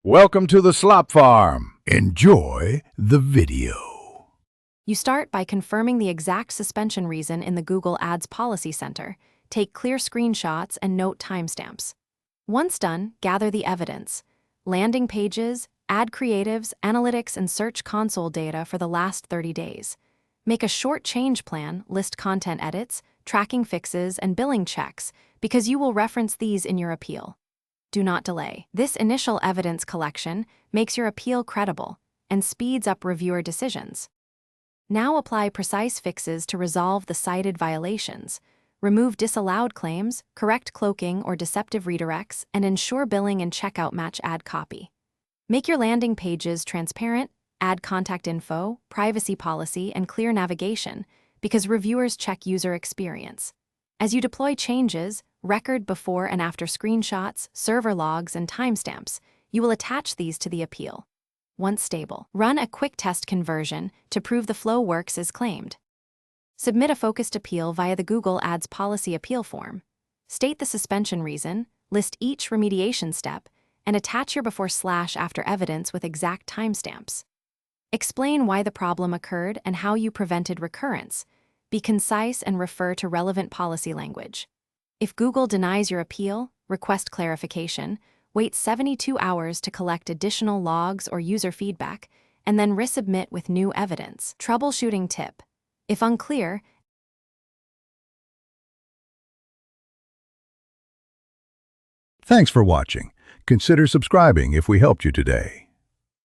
Welcome to the Slop Farm. Enjoy the video. You start by confirming the exact suspension reason in the Google Ads Policy Center. Take clear screenshots and note timestamps. Once done, gather the evidence: landing pages, ad creatives, analytics, and Search Console data for the last 30 days. Make a short change plan, list content edits, tracking fixes, and billing checks, because you will reference these in your appeal. Do not delay. This initial evidence collection makes your appeal credible and speeds up reviewer decisions. Now apply precise fixes to resolve the cited violations. Remove disallowed claims, correct cloaking or deceptive redirects, and ensure billing and checkout match ad copy. Make your landing pages transparent, add contact info, privacy policy, and clear navigation, because reviewers check user experience. As you deploy changes, record before and after screenshots, server logs, and timestamps, you will attach these to the appeal. Once stable, run a quick test conversion to prove the flow works as claimed. Submit a focused appeal via the Google Ads Policy Appeal form. State the suspension reason, list each remediation step, and attach your before/after evidence with exact timestamps. Explain why the problem occurred and how you prevented recurrence. Be concise and refer to relevant policy language. If Google denies your appeal, request clarification, wait 72 hours to collect additional logs or user feedback, and then resubmit with new evidence. Troubleshooting tip: if unclear, Thanks for watching. Consider subscribing if we helped you today.